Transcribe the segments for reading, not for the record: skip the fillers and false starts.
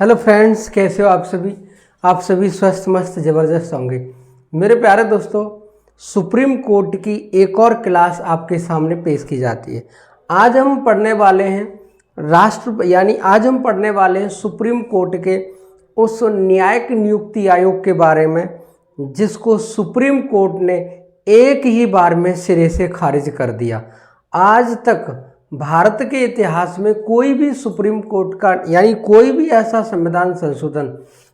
Hello friends, कैसे हो आप सभी स्वस्थ मस्त ज़बरदस्त होंगे। मेरे प्यारे दोस्तों, सुप्रीम कोर्ट की एक और क्लास आपके सामने पेश की जाती है। आज हम पढ़ने वाले हैं आज हम पढ़ने वाले हैं सुप्रीम कोर्ट के उस न्यायिक नियुक्ति आयोग के बारे में जिसको सुप्रीम कोर्ट ने एक ही बार में सिरे से खारिज कर दिया। आज तक भारत के इतिहास में कोई भी सुप्रीम कोर्ट का कोई भी ऐसा संविधान संशोधन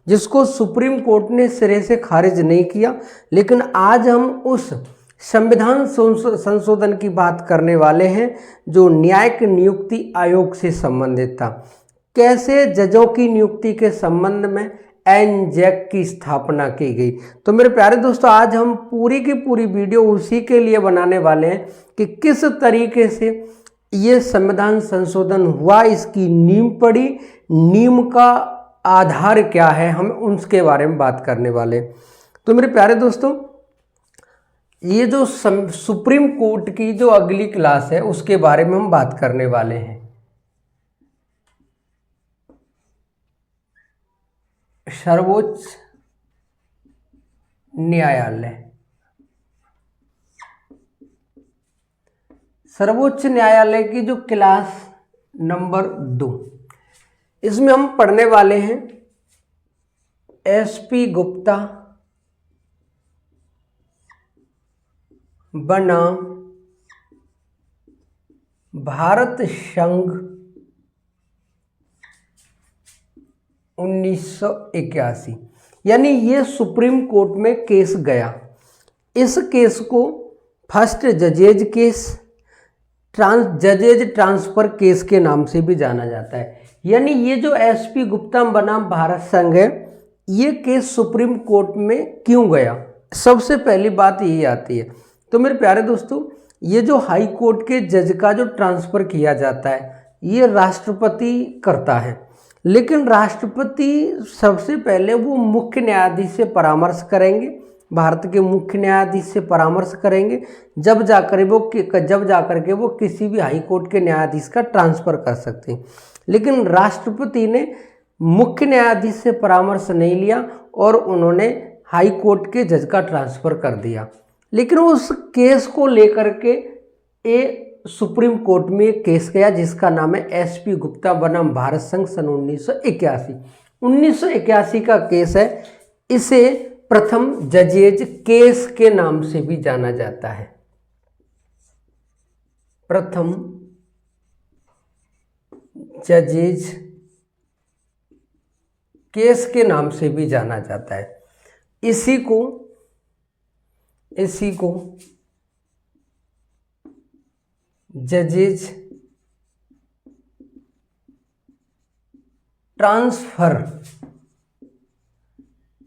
जिसको सुप्रीम कोर्ट ने सिरे से खारिज नहीं किया, लेकिन आज हम उस संविधान संशोधन की बात करने वाले हैं जो न्यायिक नियुक्ति आयोग से संबंधित था। कैसे जजों की नियुक्ति के संबंध में एनजैक की स्थापना की गई। तो मेरे प्यारे दोस्तों, आज हम पूरी की पूरी वीडियो उसी के लिए बनाने वाले हैं कि किस तरीके से ये संविधान संशोधन हुआ, इसकी नींव पड़ी, नींव का आधार क्या है, हम उसके बारे में बात करने वाले। तो मेरे प्यारे दोस्तों, ये जो सुप्रीम कोर्ट की जो अगली क्लास है उसके बारे में हम बात करने वाले हैं। सर्वोच्च न्यायालय। सर्वोच्च न्यायालय की जो क्लास नंबर 2, इसमें हम पढ़ने वाले हैं एसपी गुप्ता बनाम भारत संघ 1981। यानी ये सुप्रीम कोर्ट में केस गया। इस केस को फर्स्ट जजेज केस, जजेज ट्रांसफर केस के नाम से भी जाना जाता है। यानी ये जो एसपी गुप्ता बनाम भारत संघ है, ये केस सुप्रीम कोर्ट में क्यों गया, सबसे पहली बात यही आती है। तो मेरे प्यारे दोस्तों, ये जो हाई कोर्ट के जज का जो ट्रांसफ़र किया जाता है ये राष्ट्रपति करता है, लेकिन राष्ट्रपति सबसे पहले वो मुख्य न्यायाधीश से परामर्श करेंगे, भारत के मुख्य न्यायाधीश से परामर्श करेंगे, जब जाकर के वो किसी भी हाई कोर्ट के न्यायाधीश का ट्रांसफ़र कर सकते हैं। लेकिन राष्ट्रपति ने मुख्य न्यायाधीश से परामर्श नहीं लिया और उन्होंने हाई कोर्ट के जज का ट्रांसफ़र कर दिया। लेकिन उस केस को लेकर के सुप्रीम कोर्ट में एक केस गया जिसका नाम है एसपी गुप्ता बनाम भारत संघ सन 1981 का केस है। इसे प्रथम जजेज केस के नाम से भी जाना जाता है। प्रथम जजेज केस के नाम से भी जाना जाता है। इसी को जजेज ट्रांसफर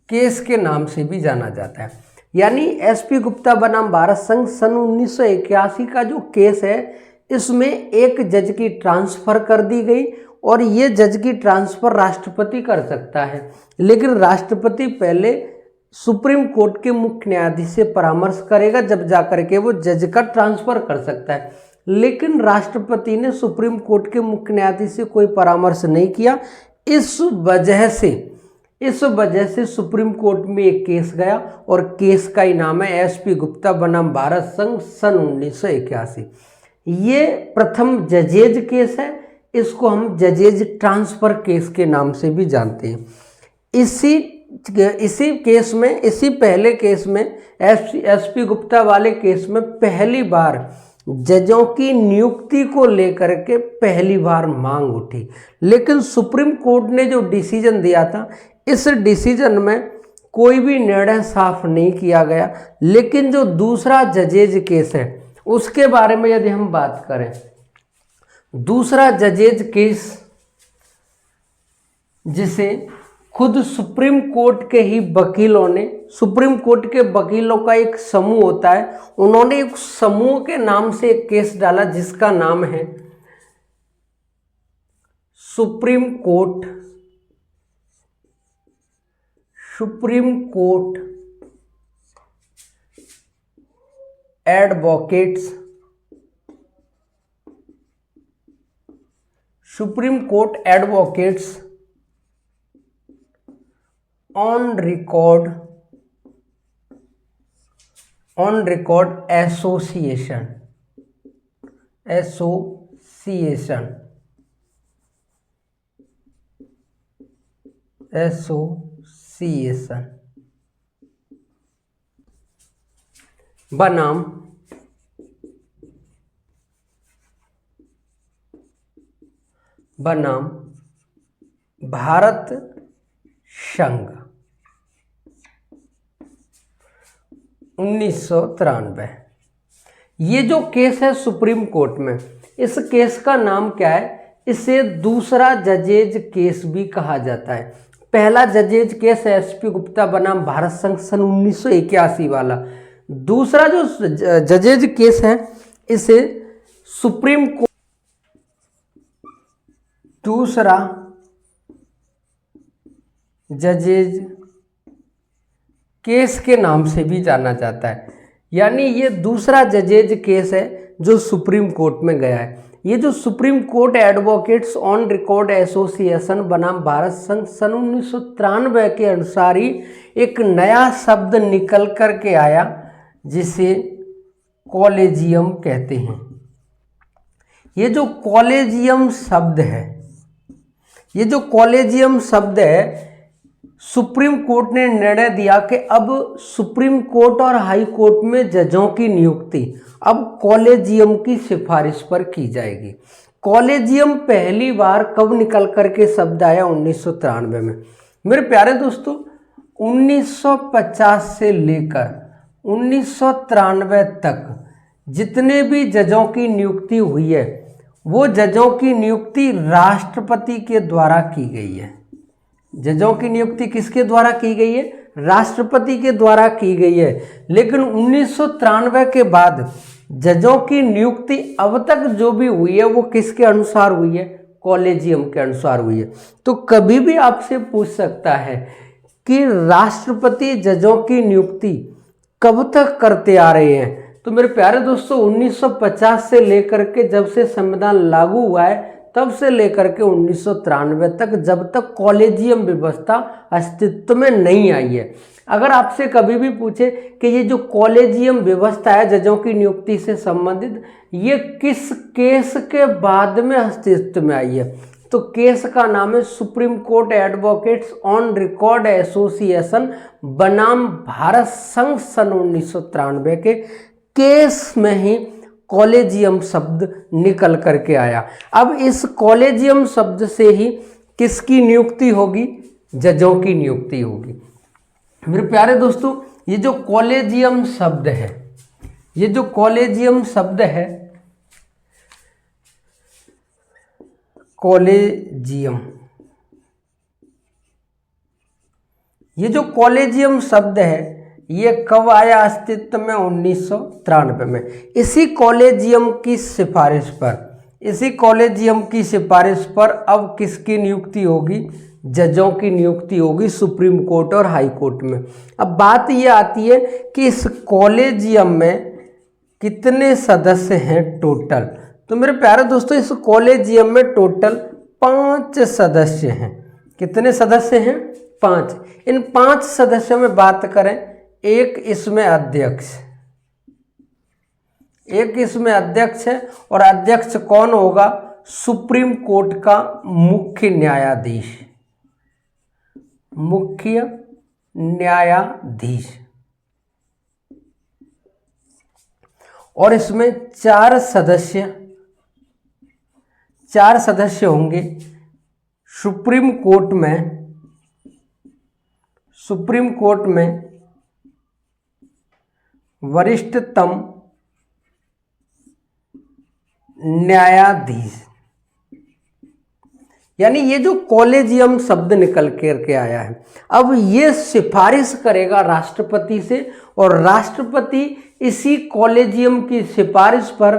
केस के नाम से भी जाना जाता है। यानी एसपी गुप्ता बनाम भारत संघ सन 1981 का जो केस है, इसमें एक जज की ट्रांसफर कर दी गई और ये जज की ट्रांसफर राष्ट्रपति कर सकता है, लेकिन राष्ट्रपति पहले सुप्रीम कोर्ट के मुख्य न्यायाधीश से परामर्श करेगा, जब जाकर के वो जज का ट्रांसफर कर सकता है। लेकिन राष्ट्रपति ने सुप्रीम कोर्ट के मुख्य न्यायाधीश से कोई परामर्श नहीं किया। इस वजह से सुप्रीम कोर्ट में एक केस गया और केस का ही नाम है एसपी गुप्ता बनाम भारत संघ सन 1981। ये प्रथम जजेज केस है, इसको हम जजेज ट्रांसफर केस के नाम से भी जानते हैं। इसी पहले केस में एसपी गुप्ता वाले केस में पहली बार जजों की नियुक्ति को लेकर के पहली बार मांग उठी, लेकिन सुप्रीम कोर्ट ने जो डिसीजन दिया था, इस डिसीजन में कोई भी निर्णय साफ नहीं किया गया। लेकिन जो दूसरा जजेज केस है उसके बारे में यदि हम बात करें, दूसरा जजेज केस जिसे खुद सुप्रीम कोर्ट के ही वकीलों ने, सुप्रीम कोर्ट के वकीलों का एक समूह होता है, उन्होंने एक समूह के नाम से एक केस डाला जिसका नाम है supreme court advocates on record association बनाम भारत संघ 1993। ये जो केस है सुप्रीम कोर्ट में, इस केस का नाम क्या है? इसे दूसरा जजेज केस भी कहा जाता है। पहला जजेज केस है एसपी गुप्ता बनाम भारत संघ सन 1981 वाला। दूसरा जो जजेज केस है इसे सुप्रीम कोर्ट दूसरा जजेज केस के नाम से भी जाना जाता है। यानी ये दूसरा जजेज केस है जो सुप्रीम कोर्ट में गया है। ये जो supreme court advocates on record association बनाम भारत संघ सन 1993 के अनुसार ही एक नया शब्द निकल कर के आया जिसे कॉलेजियम कहते हैं। ये जो कॉलेजियम शब्द है, सुप्रीम कोर्ट ने निर्णय दिया कि अब सुप्रीम कोर्ट और हाई कोर्ट में जजों की नियुक्ति अब कॉलेजियम की सिफारिश पर की जाएगी। कॉलेजियम पहली बार कब निकल करके शब्द आया? 1993 में। मेरे प्यारे दोस्तों, 1950 से लेकर 1993 तक जितने भी जजों की नियुक्ति हुई है वो जजों की नियुक्ति राष्ट्रपति के द्वारा की गई है। जजों की नियुक्ति किसके द्वारा की गई है? राष्ट्रपति के द्वारा की गई है। लेकिन 1993 के बाद जजों की नियुक्ति अब तक जो भी हुई है वो किसके अनुसार हुई है? कॉलेजियम के अनुसार हुई है। तो कभी भी आपसे पूछ सकता है कि राष्ट्रपति जजों की नियुक्ति कब तक करते आ रहे हैं? तो मेरे प्यारे दोस्तों, 1950 से लेकर के जब से संविधान लागू हुआ है तब से लेकर के 1993 तक, जब तक कॉलेजियम व्यवस्था अस्तित्व में नहीं आई है। अगर आपसे कभी भी पूछे कि ये जो कॉलेजियम व्यवस्था है जजों की नियुक्ति से संबंधित, ये किस केस के बाद में अस्तित्व में आई है, तो केस का नाम है supreme court advocates on record association बनाम भारत संघ सन 1993 के केस में ही कॉलेजियम शब्द निकल करके आया। अब इस कॉलेजियम शब्द से ही किसकी नियुक्ति होगी? जजों की नियुक्ति होगी। मेरे प्यारे दोस्तों, ये जो कॉलेजियम शब्द है, ये जो कॉलेजियम शब्द है ये कब आया अस्तित्व में? 1993 में। इसी कॉलेजियम की सिफारिश पर अब किसकी नियुक्ति होगी? जजों की नियुक्ति होगी सुप्रीम कोर्ट और हाई कोर्ट में। अब बात ये आती है कि इस कॉलेजियम में कितने सदस्य हैं टोटल? तो मेरे प्यारे दोस्तों, इस कॉलेजियम में टोटल 5 सदस्य हैं। कितने सदस्य हैं? 5। इन 5 सदस्यों में बात करें, एक इसमें अध्यक्ष है और अध्यक्ष कौन होगा? सुप्रीम कोर्ट का मुख्य न्यायाधीश। और इसमें 4 सदस्य होंगे सुप्रीम कोर्ट में वरिष्ठतम न्यायाधीश। यानी ये जो कॉलेजियम शब्द निकल करके आया है, अब ये सिफारिश करेगा राष्ट्रपति से और राष्ट्रपति इसी कॉलेजियम की सिफारिश पर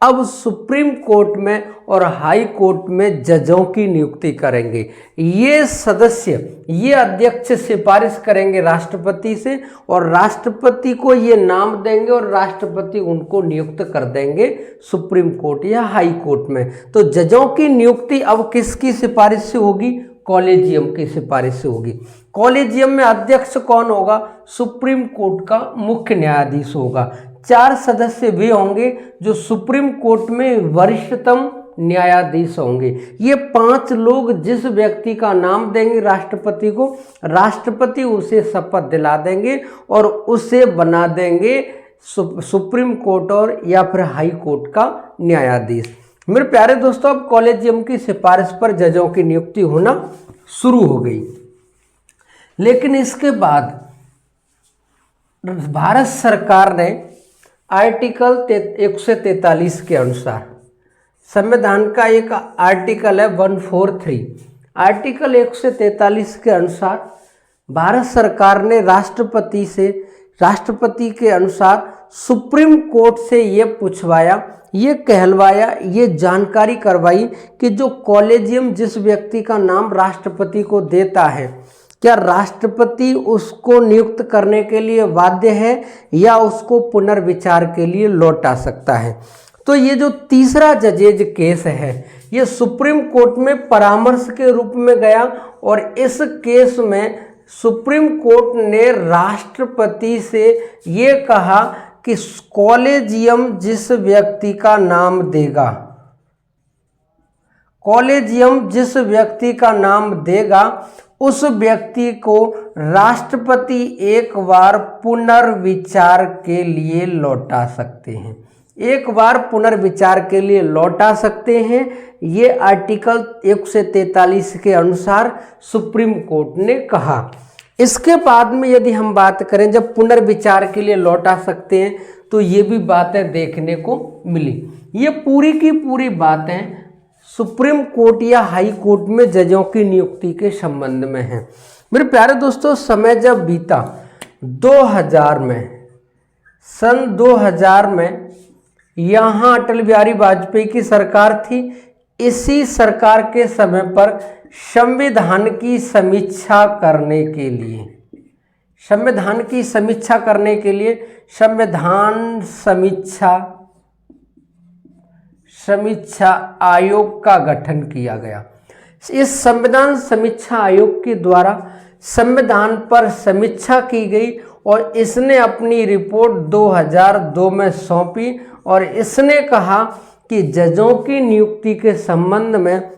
अब सुप्रीम कोर्ट में और हाई कोर्ट में जजों की नियुक्ति करेंगे। ये अध्यक्ष सिफारिश करेंगे राष्ट्रपति से और राष्ट्रपति को ये नाम देंगे और राष्ट्रपति उनको नियुक्त कर देंगे सुप्रीम कोर्ट या हाई कोर्ट में। तो जजों की नियुक्ति अब किसकी सिफारिश से होगी? कॉलेजियम की सिफारिश से होगी। कॉलेजियम में अध्यक्ष कौन होगा? सुप्रीम कोर्ट का मुख्य न्यायाधीश होगा। 4 सदस्य वे होंगे जो सुप्रीम कोर्ट में वरिष्ठतम न्यायाधीश होंगे। ये 5 लोग जिस व्यक्ति का नाम देंगे राष्ट्रपति को, राष्ट्रपति उसे शपथ दिला देंगे और उसे बना देंगे सुप्रीम कोर्ट और या फिर हाई कोर्ट का न्यायाधीश। मेरे प्यारे दोस्तों, अब कॉलेजियम की सिफारिश पर जजों की नियुक्ति होना शुरू हो गई। लेकिन इसके बाद भारत सरकार ने आर्टिकल 143 के अनुसार, संविधान का एक आर्टिकल है 143, आर्टिकल 143 के अनुसार भारत सरकार ने राष्ट्रपति के अनुसार सुप्रीम कोर्ट से ये पूछवाया, ये कहलवाया, ये जानकारी करवाई कि जो कॉलेजियम जिस व्यक्ति का नाम राष्ट्रपति को देता है, क्या राष्ट्रपति उसको नियुक्त करने के लिए बाध्य है या उसको पुनर्विचार के लिए लौटा सकता है। तो ये जो तीसरा जजेज केस है ये सुप्रीम कोर्ट में परामर्श के रूप में गया और इस केस में सुप्रीम कोर्ट ने राष्ट्रपति से ये कहा कि कॉलेजियम जिस व्यक्ति का नाम देगा, कॉलेजियम जिस व्यक्ति का नाम देगा उस व्यक्ति को राष्ट्रपति एक बार पुनर्विचार के लिए लौटा सकते हैं, एक बार पुनर्विचार के लिए लौटा सकते हैं। ये आर्टिकल 143 के अनुसार सुप्रीम कोर्ट ने कहा। इसके बाद में यदि हम बात करें जब पुनर्विचार के लिए लौटा सकते हैं तो ये भी बातें देखने को मिली। ये पूरी की पूरी बातें सुप्रीम कोर्ट या हाई कोर्ट में जजों की नियुक्ति के संबंध में है। मेरे प्यारे दोस्तों, समय जब बीता 2000 में, सन 2000 में यहाँ अटल बिहारी वाजपेयी की सरकार थी। इसी सरकार के समय पर संविधान की समीक्षा करने के लिए, संविधान की समीक्षा करने के लिए संविधान समीक्षा आयोग का गठन किया गया। इस संविधान समीक्षा आयोग के द्वारा संविधान पर समीक्षा की गई और इसने अपनी रिपोर्ट 2002 में सौंपी और इसने कहा कि जजों की नियुक्ति के संबंध में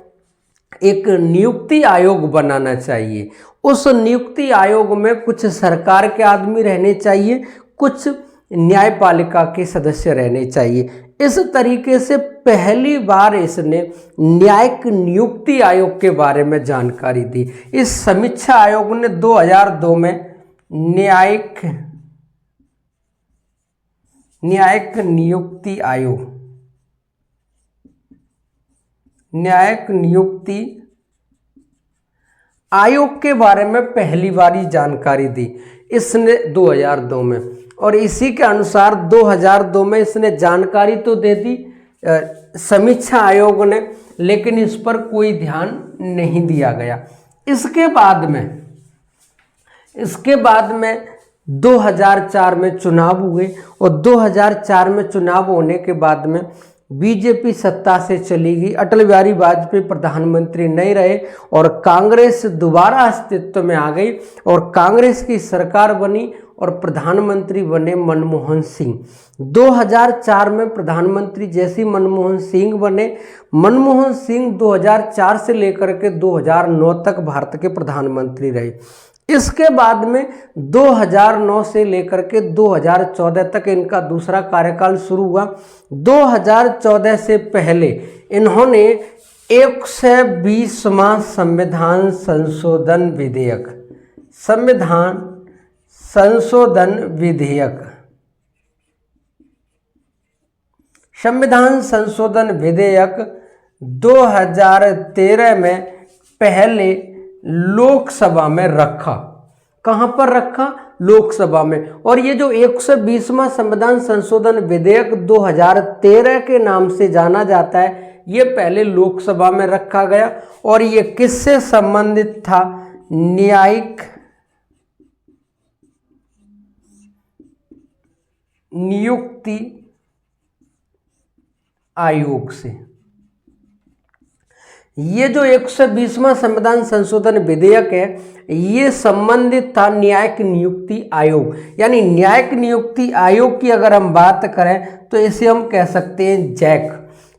एक नियुक्ति आयोग बनाना चाहिए। उस नियुक्ति आयोग में कुछ सरकार के आदमी रहने चाहिए, कुछ न्यायपालिका के सदस्य रहने चाहिए। इस तरीके से पहली बार इसने न्यायिक नियुक्ति आयोग के बारे में जानकारी दी। इस समीक्षा आयोग ने 2002 में न्यायिक नियुक्ति आयोग के बारे में पहली बारी जानकारी दी इसने 2002 में, और इसी के अनुसार 2002 में इसने जानकारी तो दे दी समीक्षा आयोग ने, लेकिन इस पर कोई ध्यान नहीं दिया गया। इसके बाद में 2004 में चुनाव हुए और 2004 में चुनाव होने के बाद में बीजेपी सत्ता से चली गई। अटल बिहारी वाजपेयी प्रधानमंत्री नहीं रहे और कांग्रेस दोबारा अस्तित्व में आ गई और कांग्रेस की सरकार बनी और प्रधानमंत्री बने मनमोहन सिंह। 2004 में प्रधानमंत्री जैसी मनमोहन सिंह बने। मनमोहन सिंह 2004 से लेकर के 2009 तक भारत के प्रधानमंत्री रहे। इसके बाद में 2009 से लेकर के 2014 तक इनका दूसरा कार्यकाल शुरू हुआ। 2014 से पहले इन्होंने 120वां संविधान संशोधन विधेयक 2013 में पहले लोकसभा में रखा। कहां पर रखा? लोकसभा में। और ये जो 120वां संविधान संशोधन विधेयक 2013 के नाम से जाना जाता है, ये पहले लोकसभा में रखा गया और ये किससे संबंधित था? न्यायिक नियुक्ति आयोग से। ये जो 120वां संविधान संशोधन विधेयक है ये संबंधित था न्यायिक नियुक्ति आयोग, यानी न्यायिक नियुक्ति आयोग की अगर हम बात करें तो इसे हम कह सकते हैं जैक,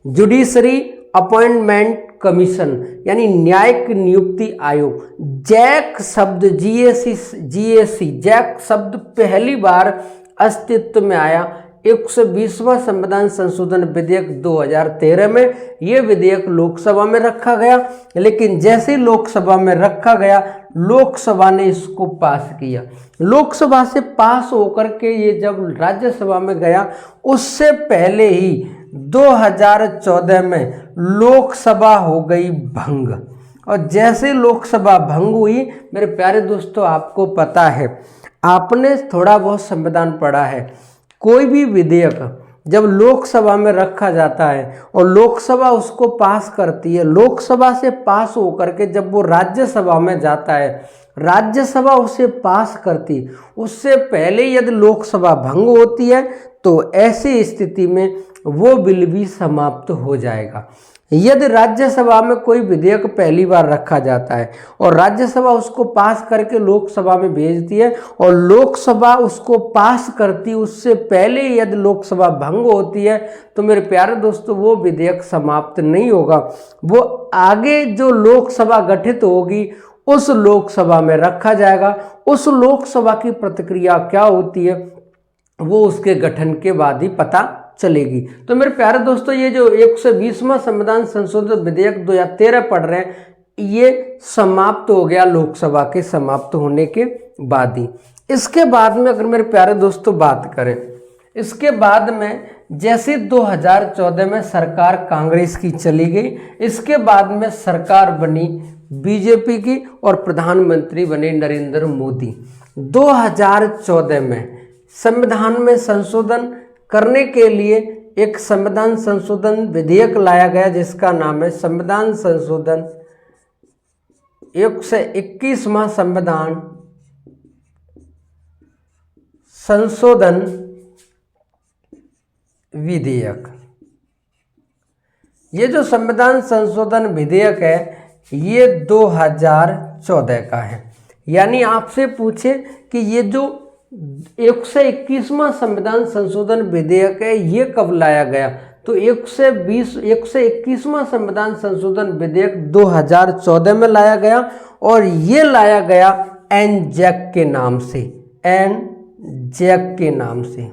जुडिशरी अपॉइंटमेंट कमीशन, यानी न्यायिक नियुक्ति आयोग। जैक शब्द जीएसी जैक शब्द पहली बार अस्तित्व में आया 120वां संविधान संशोधन विधेयक 2013 में। ये विधेयक लोकसभा में रखा गया, लेकिन जैसे लोकसभा में रखा गया लोकसभा ने इसको पास किया। लोकसभा से पास होकर के ये जब राज्यसभा में गया उससे पहले ही 2014 में लोकसभा हो गई भंग। और जैसे लोकसभा भंग हुई, मेरे प्यारे दोस्तों आपको पता है, आपने थोड़ा बहुत संविधान पढ़ा है, कोई भी विधेयक जब लोकसभा में रखा जाता है और लोकसभा उसको पास करती है, लोकसभा से पास होकर के जब वो राज्यसभा में जाता है, राज्यसभा उसे पास करती, उससे पहले यदि लोकसभा भंग होती है तो ऐसी स्थिति में वो बिल भी समाप्त हो जाएगा। यदि राज्यसभा में कोई विधेयक पहली बार रखा जाता है और राज्यसभा उसको पास करके लोकसभा में भेजती है और लोकसभा उसको पास करती, उससे पहले यदि लोकसभा भंग होती है तो मेरे प्यारे दोस्तों वो विधेयक समाप्त नहीं होगा, वो आगे जो लोकसभा गठित होगी उस लोकसभा में रखा जाएगा। उस लोकसभा की प्रतिक्रिया क्या होती है वो उसके गठन के बाद ही पता चलेगी। तो मेरे प्यारे दोस्तों ये जो 120वां संविधान संशोधन विधेयक 2013 पढ़ रहे हैं ये समाप्त हो गया लोकसभा के समाप्त होने के बाद ही। इसके बाद में अगर मेरे प्यारे दोस्तों बात करें, इसके बाद में जैसे 2014 में सरकार कांग्रेस की चली गई, इसके बाद में सरकार बनी बीजेपी की और प्रधानमंत्री बने नरेंद्र मोदी। 2014 में संविधान में संशोधन करने के लिए एक संविधान संशोधन विधेयक लाया गया जिसका नाम है संविधान संशोधन 121वां संविधान संशोधन विधेयक। ये जो संविधान संशोधन विधेयक है ये 2014 का है। यानी आपसे पूछे कि ये जो 121वां संविधान संशोधन विधेयक है ये कब लाया गया, तो 121वां संविधान संशोधन विधेयक 2014 में लाया गया और ये लाया गया एनजैक के नाम से, एनजैक के नाम से।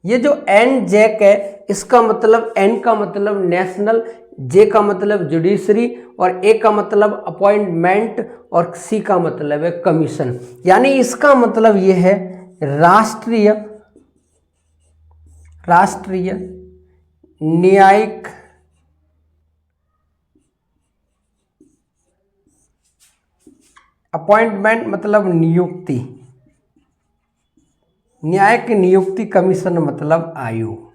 ये जो एनजैक है इसका मतलब एन का मतलब नेशनल, जे का मतलब जुडिशरी और ए का मतलब अपॉइंटमेंट और सी का मतलब है कमीशन। यानी इसका मतलब ये है राष्ट्रीय न्यायिक अपॉइंटमेंट मतलब नियुक्ति, न्यायिक नियुक्ति कमीशन मतलब आयोग।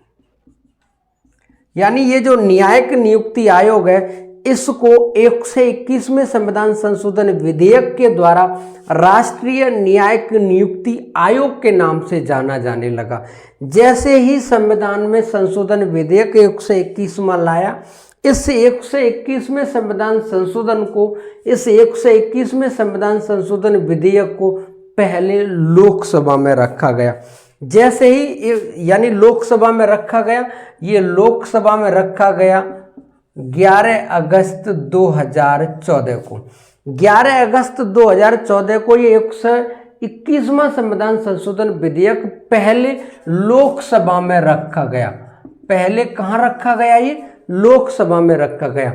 यानी ये जो न्यायिक नियुक्ति आयोग है इसको 121वें संविधान संशोधन विधेयक के द्वारा राष्ट्रीय न्यायिक नियुक्ति आयोग के नाम से जाना जाने लगा। जैसे ही संविधान में संशोधन विधेयक 121वां लाया, इस 121वें संविधान संशोधन को, इस 121वें संविधान संशोधन विधेयक को पहले लोकसभा में रखा गया। जैसे ही यानी लोकसभा में रखा गया, ये लोकसभा में रखा गया 11 अगस्त 2014 को। 11 अगस्त 2014 को ये 121वां संविधान संशोधन विधेयक पहले लोकसभा में रखा गया। पहले कहाँ रखा गया? ये लोकसभा में रखा गया।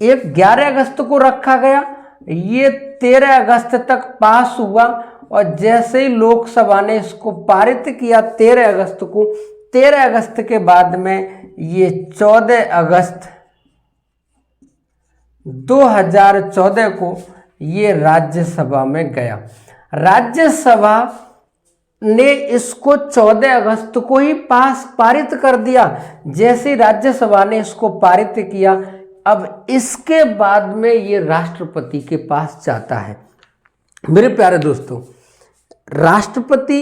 एक 11 अगस्त को रखा गया, ये 13 अगस्त तक पास हुआ और जैसे ही लोकसभा ने इसको पारित किया 13 अगस्त को, 13 अगस्त के बाद में ये 14 अगस्त 2014 को ये राज्यसभा में गया। राज्यसभा ने इसको 14 अगस्त को ही पारित कर दिया। जैसे राज्यसभा ने इसको पारित किया, अब इसके बाद में ये राष्ट्रपति के पास जाता है। मेरे प्यारे दोस्तों, राष्ट्रपति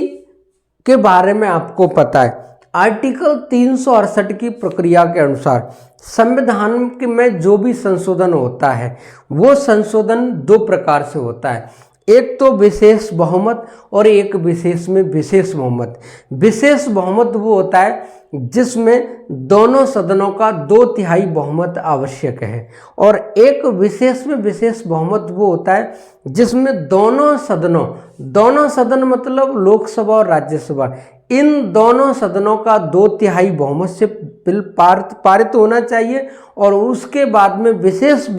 के बारे में आपको पता है, आर्टिकल 368 की प्रक्रिया के अनुसार संविधान में जो भी संशोधन होता है वो संशोधन दो प्रकार से होता है, एक तो विशेष बहुमत और एक विशेष में विशेष बहुमत। विशेष बहुमत वो होता है जिसमें दोनों सदनों का 2/3 बहुमत आवश्यक है, और एक विशेष में विशेष बहुमत वो होता है जिसमें दोनों सदन मतलब लोकसभा और राज्यसभा, इन दोनों सदनों का 2/3 बहुमत से बिल पारित होना चाहिए। और उसके बाद में विशेष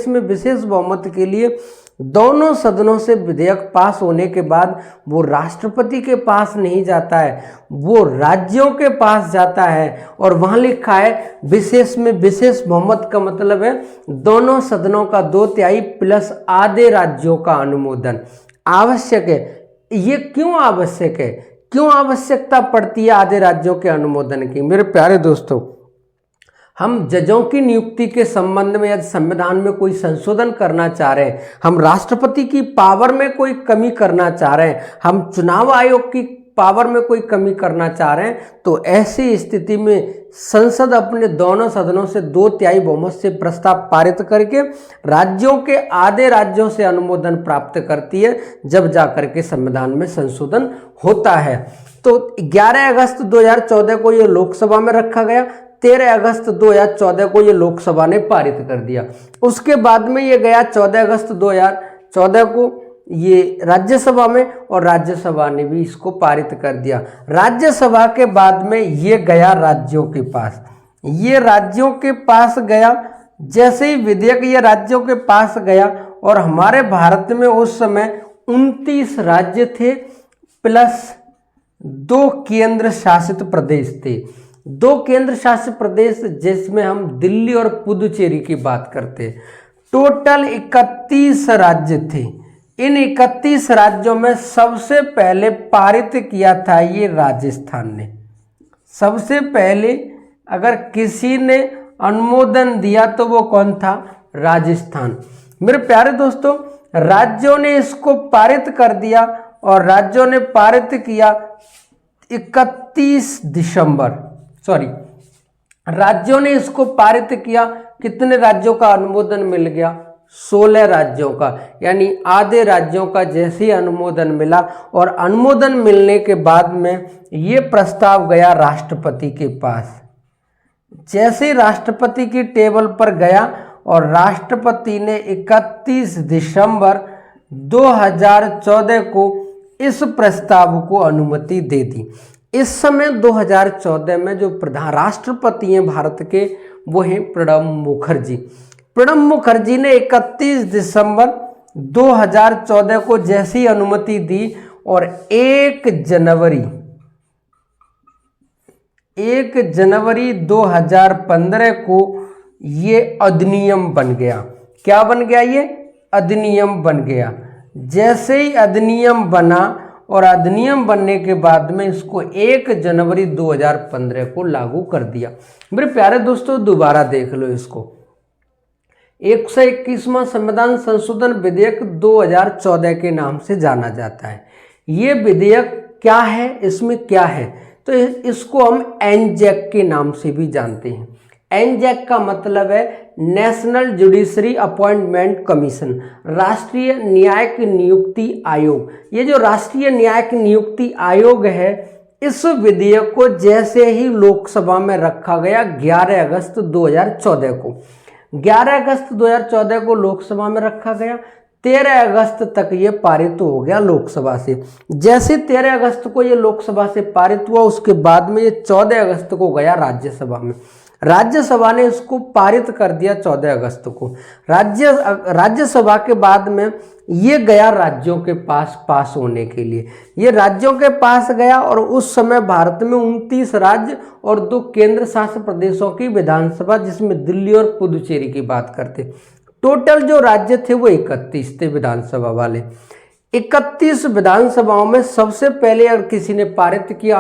में विशेष बहुमत के लिए दोनों सदनों से विधेयक पास होने के बाद वो राष्ट्रपति के पास नहीं जाता है, वो राज्यों के पास जाता है, और वहाँ लिखा है विशेष में विशेष बहुमत का मतलब है दोनों सदनों का 2/3 प्लस आधे राज्यों का अनुमोदन आवश्यक है। ये क्यों आवश्यक है, क्यों आवश्यकता पड़ती है आधे राज्यों के अनुमोदन की? मेरे प्यारे दोस्तों, हम जजों की नियुक्ति के संबंध में यदि संविधान में कोई संशोधन करना चाह रहे हैं, हम राष्ट्रपति की पावर में कोई कमी करना चाह रहे हैं, हम चुनाव आयोग की पावर में कोई कमी करना चाह रहे हैं, तो ऐसी स्थिति में संसद अपने दोनों सदनों से 2/3 बहुमत से प्रस्ताव पारित करके राज्यों के आधे राज्यों से अनुमोदन प्राप्त करती है, जब जाकर के संविधान में संशोधन होता है। तो 11 अगस्त 2014 को ये लोकसभा में रखा गया, 13 अगस्त 2014 को ये लोकसभा ने पारित कर दिया। उसके बाद में ये गया 14 अगस्त 2014 को ये राज्यसभा में, और राज्यसभा ने भी इसको पारित कर दिया। राज्यसभा के बाद में ये गया राज्यों के पास, ये राज्यों के पास गया। जैसे ही विधेयक ये राज्यों के पास गया, और हमारे भारत में उस समय 29 राज्य थे प्लस 2 केंद्र शासित प्रदेश थे। 2 केंद्र शासित प्रदेश जिसमें हम दिल्ली और पुदुचेरी की बात करते हैं। टोटल 31 राज्य थे। इन 31 राज्यों में सबसे पहले पारित किया था ये राजस्थान ने। सबसे पहले अगर किसी ने अनुमोदन दिया तो वो कौन था? राजस्थान। मेरे प्यारे दोस्तों, राज्यों ने इसको पारित कर दिया, और राज्यों ने पारित किया 31 दिसंबर, राज्यों ने इसको पारित किया। कितने राज्यों का अनुमोदन मिल गया? 16 राज्यों का, यानी आधे राज्यों का जैसे ही अनुमोदन मिला, और अनुमोदन मिलने के बाद में ये प्रस्ताव गया राष्ट्रपति के पास। जैसे ही राष्ट्रपति की टेबल पर गया, और राष्ट्रपति ने 31 दिसंबर 2014 को इस प्रस्ताव को अनुमति दे दी। इस समय 2014 में जो प्रधान राष्ट्रपति हैं भारत के, वो हैं प्रणब मुखर्जी। प्रणब मुखर्जी ने 31 दिसंबर 2014 को जैसी अनुमति दी, और 1 जनवरी 2015 को ये अधिनियम बन गया। क्या बन गया? ये अधिनियम बन गया। जैसे ही अधिनियम बना, और अधिनियम बनने के बाद में इसको 1 जनवरी 2015 को लागू कर दिया। मेरे प्यारे दोस्तों, दोबारा देख लो इसको। 121वां संविधान संशोधन विधेयक 2014 के नाम से जाना जाता है। ये विधेयक क्या है, इसमें क्या है? तो इसको हम एनजैक के नाम से भी जानते हैं। एनजैक का मतलब है नेशनल जुडिशरी अपॉइंटमेंट कमीशन, राष्ट्रीय न्यायिक नियुक्ति आयोग। ये जो राष्ट्रीय न्यायिक नियुक्ति आयोग है, इस विधेयक को जैसे ही लोकसभा में रखा गया 11 अगस्त 2014 को, 11 अगस्त 2014 को लोकसभा में रखा गया। 13 अगस्त तक ये पारित हो गया लोकसभा से। जैसे 13 अगस्त को ये लोकसभा से पारित हुआ, उसके बाद में ये 14 अगस्त को गया राज्यसभा में। राज्यसभा ने इसको पारित कर दिया 14 अगस्त को। राज्यसभा के बाद में ये गया राज्यों के पास होने के लिए। ये राज्यों के पास गया, और उस समय भारत में 29 राज्य और 2 केंद्र शासित प्रदेशों की विधानसभा, जिसमें दिल्ली और पुदुचेरी की बात करते, टोटल जो राज्य थे वो 31 थे विधानसभा वाले। 31 विधानसभाओं में सबसे पहले अगर किसी ने पारित किया,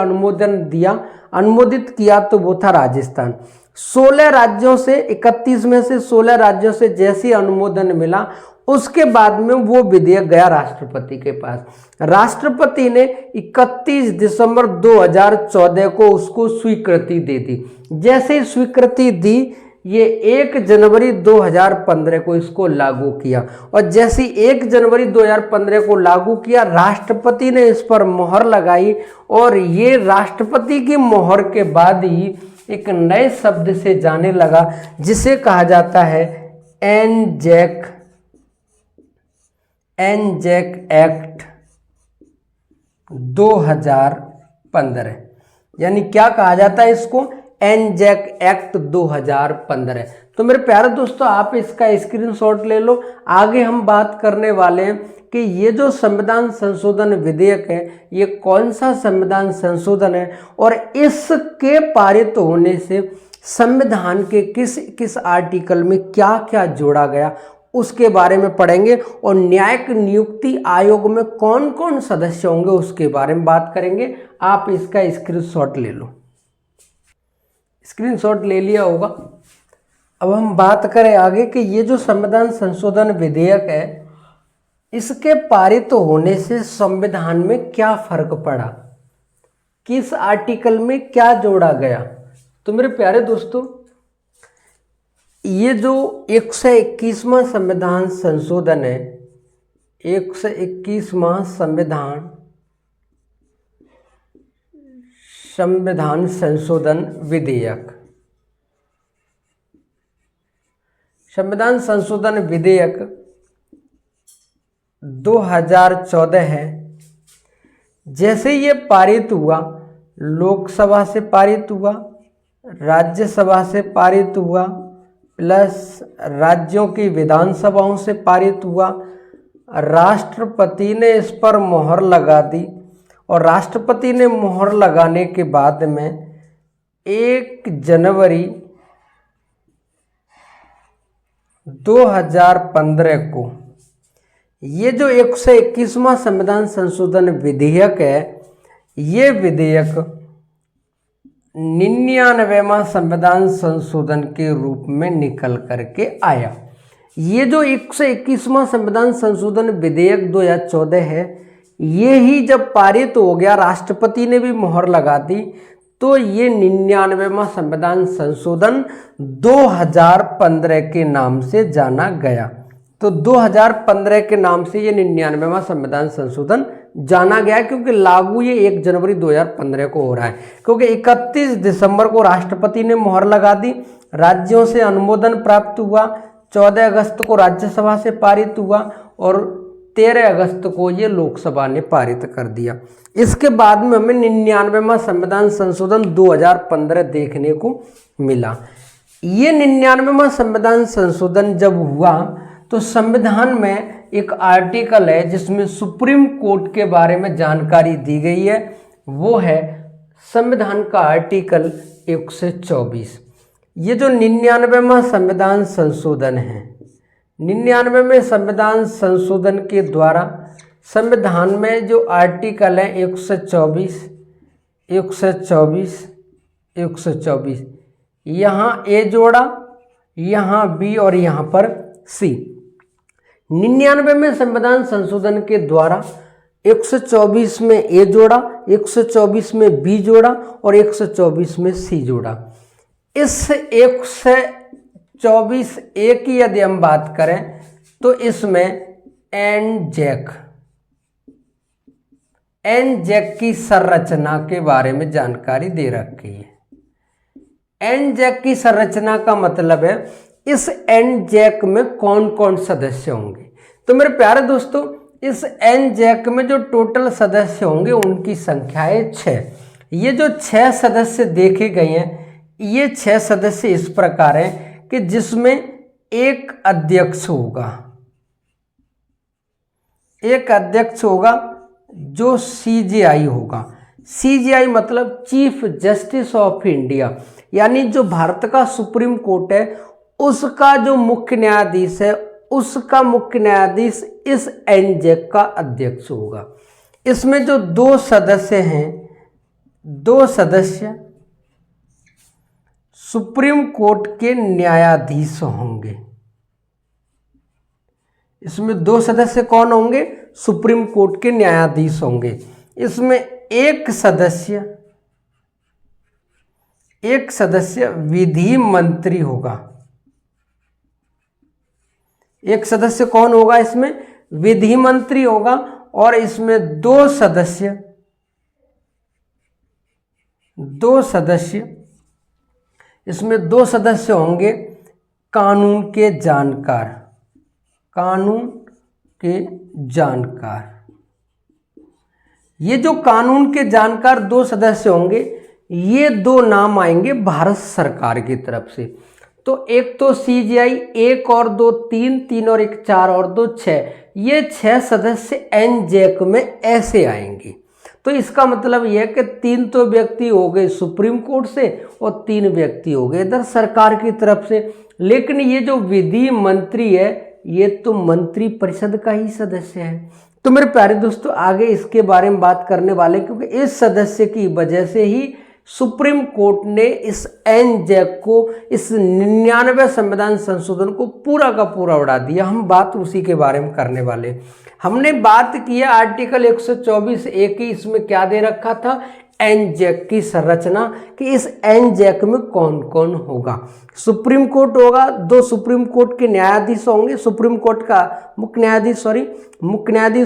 अनुमोदित किया, तो वो था राजस्थान। 16 राज्यों से, 31 में से 16 राज्यों से जैसे अनुमोदन मिला, उसके बाद में वो विधेयक गया राष्ट्रपति के पास। राष्ट्रपति ने 31 दिसंबर 2014 को उसको स्वीकृति दे दी। जैसे ही स्वीकृति दी, ये 1 जनवरी 2015 को इसको लागू किया, और जैसे 1 जनवरी 2015 को लागू किया, राष्ट्रपति ने इस पर मोहर लगाई, और ये राष्ट्रपति की मोहर के बाद ही एक नए शब्द से जाने लगा, जिसे कहा जाता है एनजेक एक्ट 2015। यानी क्या कहा जाता है इसको? एनजेक एक्ट 2015। तो मेरे प्यारे दोस्तों, आप इसका स्क्रीनशॉट ले लो। आगे हम बात करने वाले हैं कि ये जो संविधान संशोधन विधेयक है, ये कौन सा संविधान संशोधन है, और इसके पारित होने से संविधान के किस किस आर्टिकल में क्या क्या जोड़ा गया, उसके बारे में पढ़ेंगे। और न्यायिक नियुक्ति आयोग में कौन कौन सदस्य होंगे, उसके बारे में बात करेंगे। आप इसका स्क्रीनशॉट ले लो। स्क्रीनशॉट ले लिया होगा। अब हम बात करें आगे कि ये जो संविधान संशोधन विधेयक है, इसके पारित होने से संविधान में क्या फर्क पड़ा, किस आर्टिकल में क्या जोड़ा गया। तो मेरे प्यारे दोस्तों, ये जो 121वां संविधान संशोधन है, 121वां संविधान संशोधन विधेयक, संविधान संशोधन विधेयक 2014 है। जैसे ये पारित हुआ, लोकसभा से पारित हुआ, राज्यसभा से पारित हुआ, प्लस राज्यों की विधानसभाओं से पारित हुआ, राष्ट्रपति ने इस पर मोहर लगा दी, और राष्ट्रपति ने मोहर लगाने के बाद में 1 जनवरी 2015 को ये जो 121वां संविधान संशोधन विधेयक है, ये विधेयक 99वां संविधान संशोधन के रूप में निकल करके आया। ये जो 121वां संविधान संशोधन विधेयक 2014 है, ये ही जब पारित हो गया, राष्ट्रपति ने भी मोहर लगा दी, तो ये 99वां संविधान संशोधन 2015 के नाम से जाना गया। तो 2015 के नाम से ये 99वां संविधान संशोधन जाना गया, क्योंकि लागू ये 1 जनवरी 2015 को हो रहा है। क्योंकि 31 दिसंबर को राष्ट्रपति ने मोहर लगा दी, राज्यों से अनुमोदन प्राप्त हुआ, 14 अगस्त को राज्यसभा से पारित हुआ, और 13 अगस्त को ये लोकसभा ने पारित कर दिया। इसके बाद में हमें 99वां संविधान संशोधन 2015 देखने को मिला। ये 99वां संविधान संशोधन जब हुआ, तो संविधान में एक आर्टिकल है जिसमें सुप्रीम कोर्ट के बारे में जानकारी दी गई है। वो है संविधान का आर्टिकल 124। ये जो 99वां संविधान संशोधन है, 99वें संविधान संशोधन के द्वारा संविधान में जो आर्टिकल है 124, 124, यहाँ ए जोड़ा, यहाँ बी और यहाँ पर सी। 99वें संविधान संशोधन के द्वारा 124 में ए जोड़ा, 124 में बी जोड़ा और 124 में सी जोड़ा। इस 124 ए की यदि हम बात करें तो इसमें एनजेक की संरचना के बारे में जानकारी दे रखी है। एनजेक की संरचना का मतलब है इस एनजेक में कौन कौन सदस्य होंगे। तो मेरे प्यारे दोस्तों, इस एनजेक में जो टोटल सदस्य होंगे उनकी संख्या है 6। ये जो 6 सदस्य देखे गए हैं, ये 6 सदस्य इस प्रकार हैं कि जिसमें एक अध्यक्ष होगा, एक अध्यक्ष होगा जो सीजेआई होगा। सीजेआई मतलब चीफ जस्टिस ऑफ इंडिया, यानी जो भारत का सुप्रीम कोर्ट है उसका जो मुख्य न्यायाधीश है, उसका मुख्य न्यायाधीश इस एनजेक का अध्यक्ष होगा। इसमें जो 2 सदस्य हैं, 2 सदस्य सुप्रीम कोर्ट के न्यायाधीश होंगे। इसमें 2 सदस्य कौन होंगे? सुप्रीम कोर्ट के न्यायाधीश होंगे। इसमें एक सदस्य विधि मंत्री होगा। एक सदस्य कौन होगा? इसमें विधि मंत्री होगा। और इसमें दो सदस्य होंगे कानून के जानकार। ये जो कानून के जानकार 2 सदस्य होंगे, ये 2 नाम आएंगे भारत सरकार की तरफ से। तो एक तो CGI, 1 और 2 3, 3 और 1 4 और 2 6, ये 6 सदस्य NJAC में ऐसे आएंगे। तो इसका मतलब यह है कि 3 तो व्यक्ति हो गए सुप्रीम कोर्ट से और 3 व्यक्ति हो गए इधर सरकार की तरफ से। लेकिन ये जो विधि मंत्री है, ये तो मंत्री परिषद का ही सदस्य है। तो मेरे प्यारे दोस्तों, आगे इसके बारे में बात करने वाले, क्योंकि इस सदस्य की वजह से ही सुप्रीम कोर्ट ने इस NJAC को, इस 99वें संविधान संशोधन को पूरा का पूरा उड़ा दिया। हम बात उसी के बारे में करने वाले। हमने बात की है आर्टिकल 124A की, इसमें क्या दे रखा था? NJAC की संरचना, कि इस NJAC में कौन कौन होगा। सुप्रीम कोर्ट होगा, 2 सुप्रीम कोर्ट के न्यायाधीश होंगे, सुप्रीम कोर्ट का मुख्य न्यायाधीश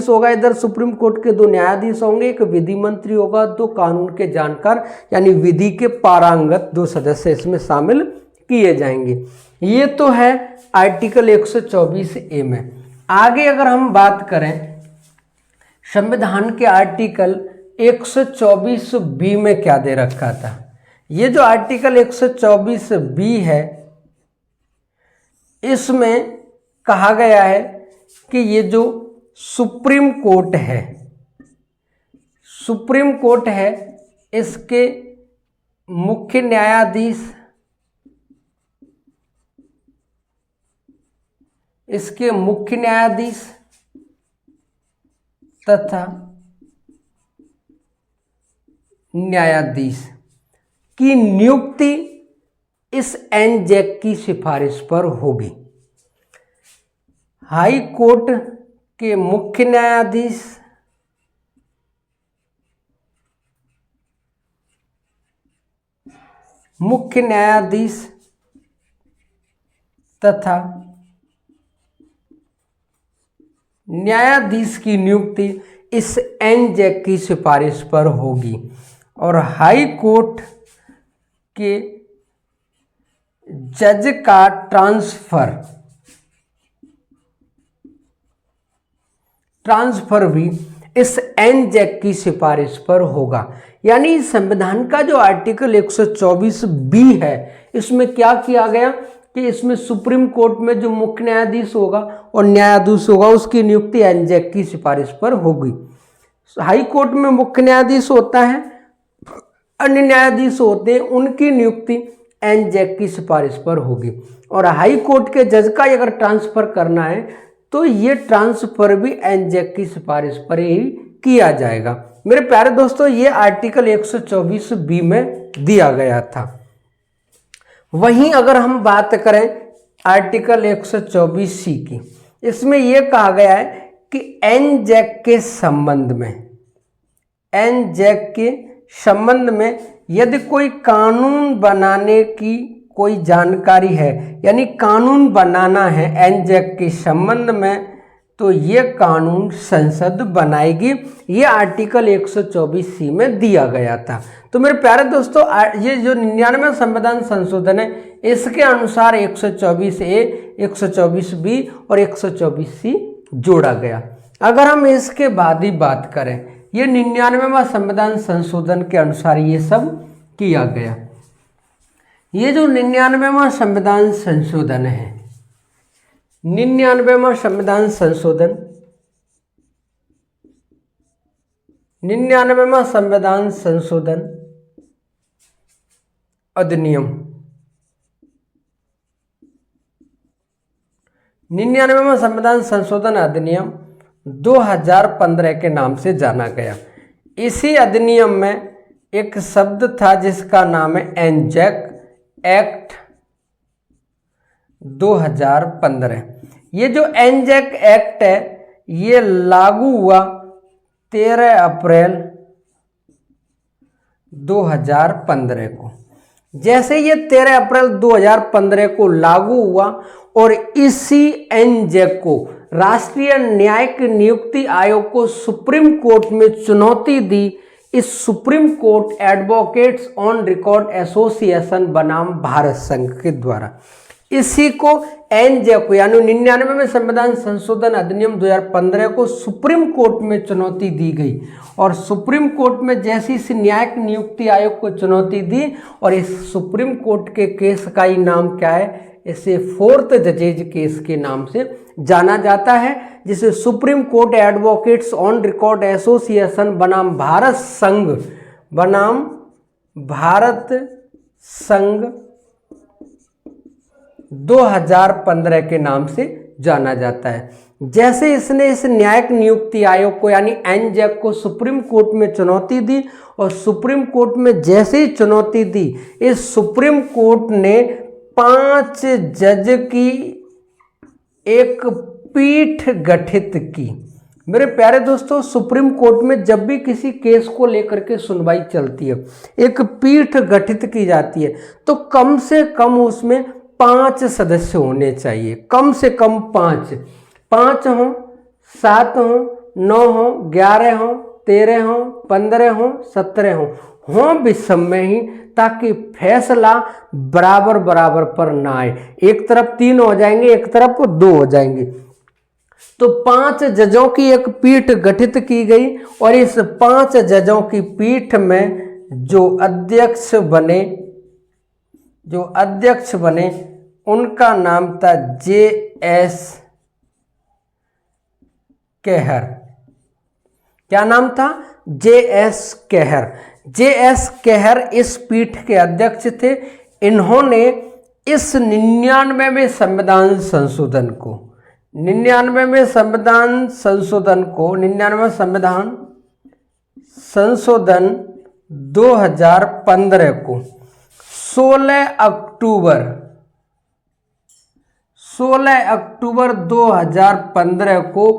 होगा, इधर सुप्रीम कोर्ट के 2 न्यायाधीश होंगे, एक विधि मंत्री होगा, 2 कानून के जानकार यानी विधि के पारंगत 2 सदस्य इसमें शामिल किए जाएंगे। ये तो है आर्टिकल 124A में। आगे अगर हम बात करें संविधान के आर्टिकल 124B में क्या दे रखा था? ये जो आर्टिकल 124B है, इसमें कहा गया है कि ये जो सुप्रीम कोर्ट है, इसके मुख्य न्यायाधीश तथा न्यायाधीश की नियुक्ति इस NJAC की सिफारिश पर होगी। हाई कोर्ट के मुख्य न्यायाधीश तथा न्यायाधीश की नियुक्ति इस NJAC की सिफारिश पर होगी। और हाई कोर्ट के जज का ट्रांसफर भी इस NJAC की सिफारिश पर होगा। यानी संविधान का जो आर्टिकल 124B है, इसमें क्या किया गया कि इसमें सुप्रीम कोर्ट में जो मुख्य न्यायाधीश होगा और न्यायाधीश होगा, उसकी नियुक्ति NJAC की सिफारिश पर होगी। हाई कोर्ट में मुख्य न्यायाधीश होता है, अन्य न्यायाधीश होते हैं, उनकी नियुक्ति NJAC की सिफारिश पर होगी। और हाई कोर्ट के जज का अगर ट्रांसफर करना है तो ये ट्रांसफर भी NJAC की सिफारिश पर ही किया जाएगा। मेरे प्यारे दोस्तों, ये आर्टिकल 124B में दिया गया था। वहीं अगर हम बात करें आर्टिकल 124C की, इसमें यह कहा गया है कि NJAC के संबंध में यदि कोई कानून बनाने की कोई जानकारी है, यानी कानून बनाना है NJAC के संबंध में, तो ये कानून संसद बनाएगी। ये आर्टिकल 124C में दिया गया था। तो मेरे प्यारे दोस्तों, ये जो 99वें संविधान संशोधन है, इसके अनुसार 124A, 124B और 124C जोड़ा गया। अगर हम इसके बाद ही बात करें, ये 99वां संविधान संशोधन के अनुसार ये सब किया गया। ये जो 99वां संविधान संशोधन है, 99वां संविधान संशोधन, 99वां संविधान संशोधन अधिनियम, 99वां संविधान संशोधन अधिनियम 2015 के नाम से जाना गया। इसी अधिनियम में एक शब्द था जिसका नाम है NJAC एक्ट 2015। ये जो एनजैक एक्ट है ये लागू हुआ 13 अप्रैल 2015 को। जैसे ये 13 अप्रैल 2015 को लागू हुआ और इसी एनजैक को राष्ट्रीय न्यायिक नियुक्ति आयोग को सुप्रीम कोर्ट में चुनौती दी। इस supreme court advocates on record association बनाम भारत संघ के द्वारा इसी को एनजैक यानी 99 में संविधान संशोधन अधिनियम 2015 को सुप्रीम कोर्ट में चुनौती दी गई और सुप्रीम कोर्ट में जैसी इस न्यायिक नियुक्ति आयोग को चुनौती दी और इस सुप्रीम कोर्ट के केस का ही नाम क्या है, इसे फोर्थ जजेज केस के नाम से जाना जाता है, जिसे supreme court advocates on record association बनाम भारत संघ 2015 के नाम से जाना जाता है। जैसे इसने इस न्यायिक नियुक्ति आयोग को यानी एनजैक को सुप्रीम कोर्ट में चुनौती दी और सुप्रीम कोर्ट में जैसे ही चुनौती दी, इस सुप्रीम कोर्ट ने 5 जज की एक पीठ गठित की। मेरे प्यारे दोस्तों, सुप्रीम कोर्ट में जब भी किसी केस को लेकर के सुनवाई चलती है, एक पीठ गठित की जाती है, तो कम से कम उसमें 5 सदस्य होने चाहिए। कम से कम 5 हो, 7 हो, 9 हो, 11 हो, 13 हो, 15 हो, 17 हो विषम में ही, ताकि फैसला बराबर बराबर पर ना आए। एक तरफ 3 हो जाएंगे, एक तरफ 2 हो जाएंगे। तो 5 जजों की एक पीठ गठित की गई और इस 5 जजों की पीठ में जो अध्यक्ष बने उनका नाम था J.S. केहर। क्या नाम था? J.S. केहर। J.S. केहर इस पीठ के अध्यक्ष थे। इन्होंने इस 99वें संविधान संशोधन को 99वें संविधान संशोधन 2015 को 16 अक्टूबर 2015 को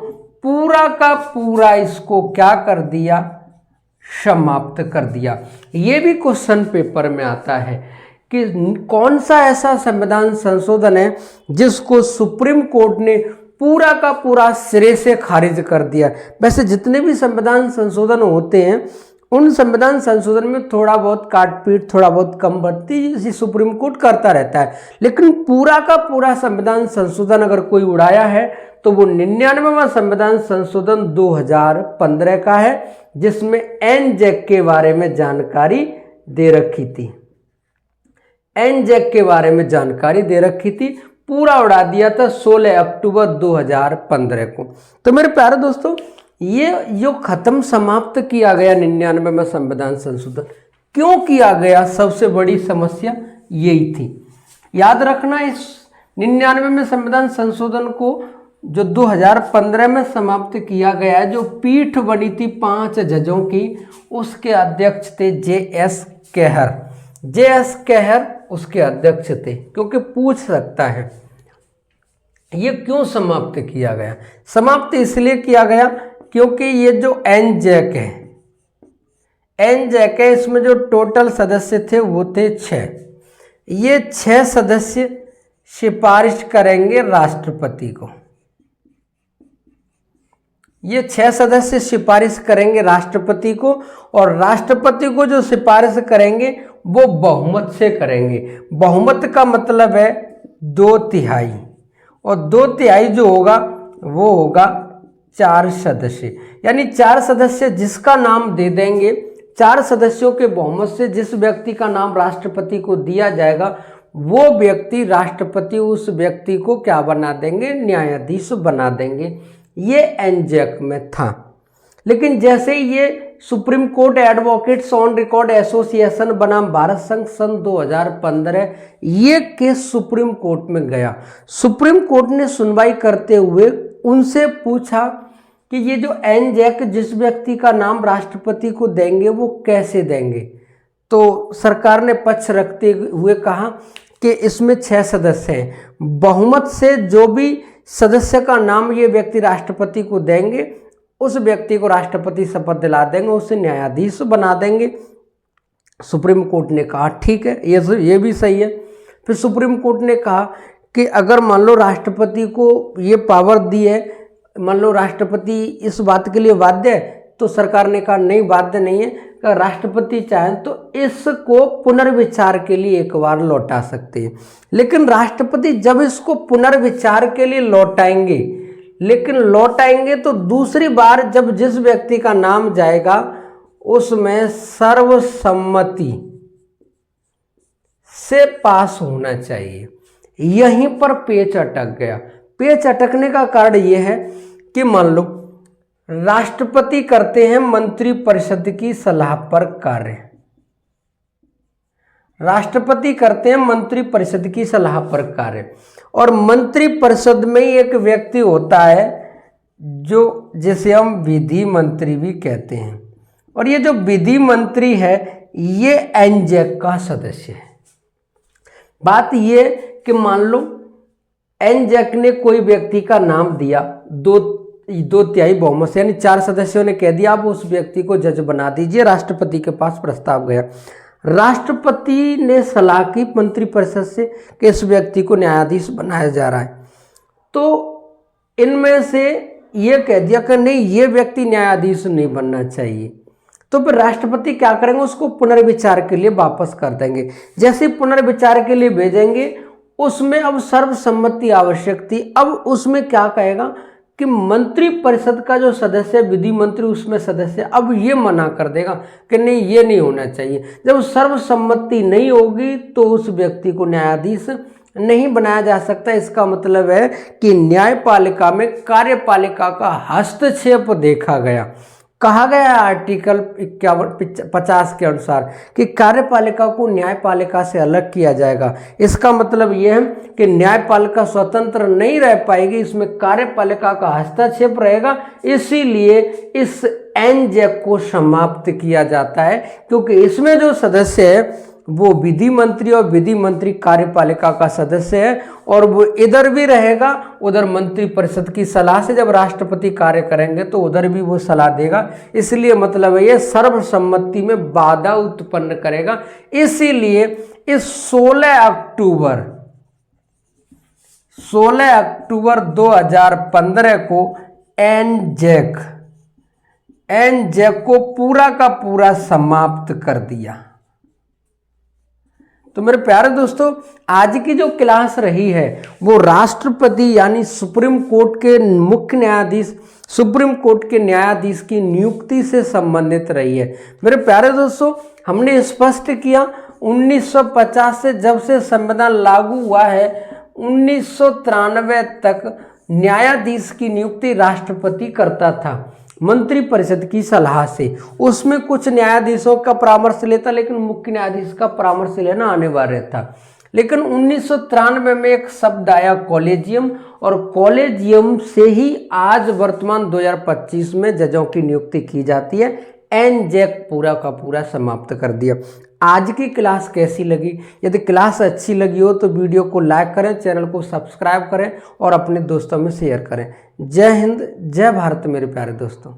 पूरा का पूरा इसको क्या कर दिया, समाप्त कर दिया। ये भी क्वेश्चन पेपर में आता है कि कौन सा ऐसा संविधान संशोधन है जिसको सुप्रीम कोर्ट ने पूरा का पूरा सिरे से खारिज कर दिया। वैसे जितने भी संविधान संशोधन होते हैं उन संविधान संशोधन में थोड़ा बहुत काटपीट, थोड़ा बहुत कम बढ़ती सुप्रीम कोर्ट करता रहता है, लेकिन पूरा का पूरा संविधान संशोधन अगर कोई उड़ाया है तो वो 99वां संविधान संशोधन 2015 का है, जिसमें एनजैक के बारे में जानकारी दे रखी थी। एनजैक के बारे में जानकारी दे रखी थी, पूरा उड़ा दिया था 16 अक्टूबर 2015 को। तो मेरे प्यारे दोस्तों, ये जो खत्म समाप्त किया गया 99वें संविधान संशोधन क्यों किया गया, सबसे बड़ी समस्या यही थी। याद रखना, इस 99वें संविधान संशोधन को जो 2015 में समाप्त किया गया है, जो पीठ बनी थी 5 जजों की, उसके अध्यक्ष थे J.S. केहर। J.S. केहर उसके अध्यक्ष थे, क्योंकि पूछ सकता है ये क्यों समाप्त किया गया। समाप्त इसलिए किया गया क्योंकि ये जो एनजैक है, इसमें जो टोटल सदस्य थे वो थे 6। ये 6 सदस्य सिफारिश करेंगे राष्ट्रपति को। ये 6 सदस्य सिफारिश करेंगे राष्ट्रपति को, और राष्ट्रपति को जो सिफारिश करेंगे वो बहुमत से करेंगे। बहुमत का मतलब है 2/3, और 2/3 जो होगा वो होगा 4 सदस्य। यानी 4 सदस्य जिसका नाम दे देंगे, 4 सदस्यों के बहुमत से जिस व्यक्ति का नाम राष्ट्रपति को दिया जाएगा, वो व्यक्ति राष्ट्रपति उस व्यक्ति को क्या बना देंगे, न्यायाधीश बना देंगे। ये एनजैक में था। लेकिन जैसे ही ये supreme court advocates on record association बनाम भारत संघ सन 2015 ये केस सुप्रीम कोर्ट में गया, सुप्रीम कोर्ट ने सुनवाई करते हुए उनसे पूछा कि ये जो एनजैक जिस व्यक्ति का नाम राष्ट्रपति को देंगे वो कैसे देंगे। तो सरकार ने पक्ष रखते हुए कहा कि इसमें 6 सदस्य हैं, बहुमत से जो भी सदस्य का नाम ये व्यक्ति राष्ट्रपति को देंगे, उस व्यक्ति को राष्ट्रपति शपथ दिला देंगे, उसे न्यायाधीश बना देंगे। सुप्रीम कोर्ट ने कहा ठीक है, ये भी सही है। फिर सुप्रीम कोर्ट ने कहा कि अगर मान लो राष्ट्रपति को ये पावर दी है, मान लो राष्ट्रपति इस बात के लिए बाध्य है, तो सरकार ने कहा नहीं, बाध्य नहीं है। अगर राष्ट्रपति चाहें तो इसको पुनर्विचार के लिए एक बार लौटा सकते हैं। लेकिन राष्ट्रपति जब इसको पुनर्विचार के लिए लौटाएंगे, लेकिन लौटाएंगे तो दूसरी बार जब जिस व्यक्ति का नाम जाएगा उसमें सर्वसम्मति से पास होना चाहिए। यहीं पर पेच अटक गया। पेच अटकने का कारण यह है कि मान लो राष्ट्रपति करते हैं मंत्रिपरिषद की सलाह पर कार्य, राष्ट्रपति करते हैं मंत्रिपरिषद की सलाह पर कार्य, और मंत्रिपरिषद में ही एक व्यक्ति होता है जो जिसे हम विधि मंत्री भी कहते हैं। और ये जो विधि मंत्री है ये एनजेक का सदस्य है। बात ये कि मान लो एनजेक ने कोई व्यक्ति का नाम दिया, दो तिहाई बहुमत से, यानी 4 सदस्यों ने कह दिया आप उस व्यक्ति को जज बना दीजिए। राष्ट्रपति के पास प्रस्ताव गया, राष्ट्रपति ने सलाह की मंत्रिपरिषद से कि इस व्यक्ति को न्यायाधीश बनाया जा रहा है, तो इनमें से ये कह दिया कि नहीं, ये व्यक्ति न्यायाधीश नहीं बनना चाहिए। तो फिर राष्ट्रपति क्या करेंगे, उसको पुनर्विचार के लिए वापस कर देंगे। जैसे पुनर्विचार के लिए भेजेंगे, उसमें अब सर्वसम्मति आवश्यक थी। अब उसमें क्या कहेगा कि मंत्रिपरिषद का जो सदस्य विधि मंत्री उसमें सदस्य अब ये मना कर देगा कि नहीं, ये नहीं होना चाहिए। जब सर्वसम्मति नहीं होगी तो उस व्यक्ति को न्यायाधीश नहीं बनाया जा सकता। इसका मतलब है कि न्यायपालिका में कार्यपालिका का हस्तक्षेप देखा गया। कहा गया आर्टिकल 50 के अनुसार कि कार्यपालिका को न्यायपालिका से अलग किया जाएगा। इसका मतलब यह है कि न्यायपालिका स्वतंत्र नहीं रह पाएगी, इसमें कार्यपालिका का हस्तक्षेप रहेगा। इसीलिए इस एनजेक को समाप्त किया जाता है, क्योंकि इसमें जो सदस्य है वो विधि मंत्री और विधि मंत्री कार्यपालिका का सदस्य है, और वो इधर भी रहेगा, उधर मंत्रिपरिषद की सलाह से जब राष्ट्रपति कार्य करेंगे तो उधर भी वो सलाह देगा। इसलिए मतलब है ये सर्वसम्मति में बाधा उत्पन्न करेगा। इसीलिए इस 16 अक्टूबर 2015 को एनजेक को पूरा का पूरा समाप्त कर दिया। तो मेरे प्यारे दोस्तों, आज की जो क्लास रही है वो राष्ट्रपति यानी सुप्रीम कोर्ट के मुख्य न्यायाधीश, सुप्रीम कोर्ट के न्यायाधीश की नियुक्ति से संबंधित रही है। मेरे प्यारे दोस्तों, हमने स्पष्ट किया 1950 से जब से संविधान लागू हुआ है 1993 तक न्यायाधीश की नियुक्ति राष्ट्रपति करता था मंत्रिपरिषद की सलाह से। उसमें कुछ न्यायाधीशों का परामर्श लेता, लेकिन मुख्य न्यायाधीश का परामर्श लेना अनिवार्य था। लेकिन 1993 में एक शब्द आया कॉलेजियम, और कॉलेजियम से ही आज वर्तमान 2025 में जजों की नियुक्ति की जाती है। एनजेक पूरा का पूरा समाप्त कर दिया। आज की क्लास कैसी लगी? यदि क्लास अच्छी लगी हो तो वीडियो को लाइक करें, चैनल को सब्सक्राइब करें और अपने दोस्तों में शेयर करें। जय हिंद, जय भारत मेरे प्यारे दोस्तों।